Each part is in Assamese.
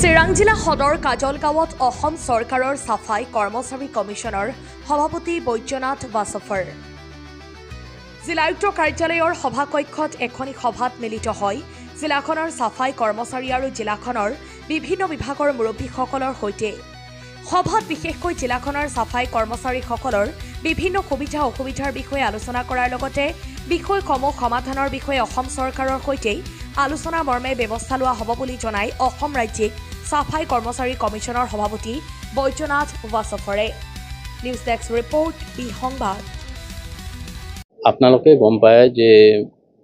চিৰাং জিলা সদৰ কাজলগাঁৱত অসম চৰকাৰৰ চাফাই কৰ্মচাৰী কমিছনৰ সভাপতি বৈদ্যনাথ বাছফৰ জিলায়ুক্ত কাৰ্যালয়ৰ সভাকক্ষত এখনি সভাত মিলিত হয় জিলাখনৰ চাফাই কৰ্মচাৰী আৰু জিলাখনৰ বিভিন্ন বিভাগৰ মুৰব্বীসকলৰ সৈতে। সভাত বিশেষকৈ জিলাখনৰ চাফাই কৰ্মচাৰীসকলৰ বিভিন্ন সুবিধা অসুবিধাৰ বিষয়ে আলোচনা কৰাৰ লগতে বিষয়সমূহ সমাধানৰ বিষয়ে অসম চৰকাৰৰ সৈতে আলোচনা মৰ্মে ব্যৱস্থা লোৱা হ'ব বুলি জনাই অসম ৰাজ্যিক চাফাই কৰ্মচাৰী কমিছনৰ সভাপতি বৈদ্যনাথ বাছফৰে। নিউজ ডেস্ক ৰিপৰ্ট বি সংবাদ। আপোনালোকে গম পায় যে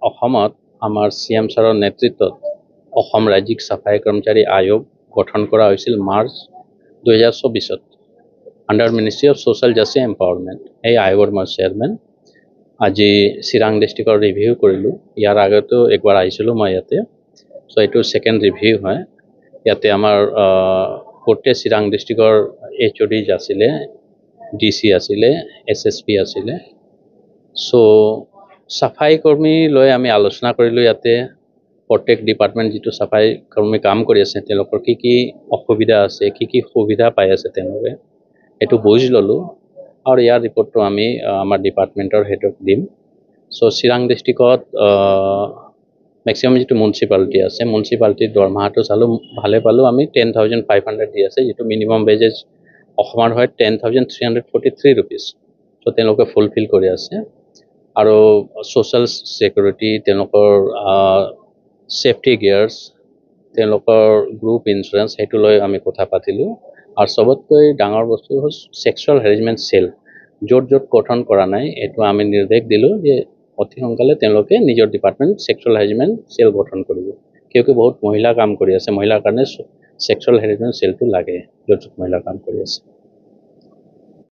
অসমত আমাৰ CM ছাৰৰ নেতৃত্বত অসম ৰাজ্যিক চাফাই কৰ্মচাৰী আয়োগ গঠন কৰা হৈছিল March 2024 under ministry of social justice empowerment. এই আয়োগৰ মই চেয়াৰমেন। আজি চিৰাং ডিষ্ট্ৰিক্টৰ ৰিভিউ কৰিলোঁ। ইয়াৰ আগতেও একবাৰ আহিছিলোঁ মই ইয়াতে। চ' এইটো ছেকেণ্ড ৰিভিউ হয়। ইয়াতে আমাৰ গোটেই চিৰাং ডিষ্ট্ৰিক্টৰ HODs আছিলে, DC আছিলে, SSP আছিলে। চ' চাফাই কৰ্মী লৈ আমি আলোচনা কৰিলোঁ। ইয়াতে প্ৰত্যেক ডিপাৰ্টমেণ্ট যিটো চাফাই কৰ্মী কাম কৰি আছে তেওঁলোকৰ কি অসুবিধা আছে, কি সুবিধা পাই আছে তেওঁলোকে, এইটো বুজ ল'লোঁ আৰু ইয়াৰ ৰিপৰ্টটো আমি আমাৰ ডিপাৰ্টমেণ্টৰ হেডক দিম। চ' চিৰাং ডিষ্ট্ৰিক্টত মেক্সিমাম যিটো মিউনিচিপালিটি আছে, মিউনিচিপালিটিৰ দৰমহাটো চালোঁ, ভালে পালোঁ আমি 10,500 দি আছে, যিটো মিনিমাম ৱেজেছ অসমৰ হয় 10,343 rupees। চ' তেওঁলোকে ফুলফিল কৰি আছে আৰু ছ'চিয়েল ছিকিউৰিটি, তেওঁলোকৰ ছেফটি গিয়াৰ্ছ, তেওঁলোকৰ গ্ৰুপ ইঞ্চুৰেঞ্চ, সেইটো লৈ আমি কথা পাতিলোঁ। আৰু চবতকৈ ডাঙৰ বস্তু হ'ল ছেক্সুৱেল হেৰেছমেণ্ট চেল, য'ত গঠন কৰা নাই, এইটো আমি নিৰ্দেশ দিলোঁ যে অতি সোনকালে তেওঁলোকে নিজৰ ডিপাৰ্টমেণ্ট ছেক্সুৱেল হেৰেছমেণ্ট চেল গঠন কৰিব। কিয়কি বহুত মহিলা কাম কৰি আছে, মহিলাৰ কাৰণে ছেক্সুৱেল হেৰেছমেণ্ট চেলটো লাগে, য'ত মহিলা কাম কৰি আছে।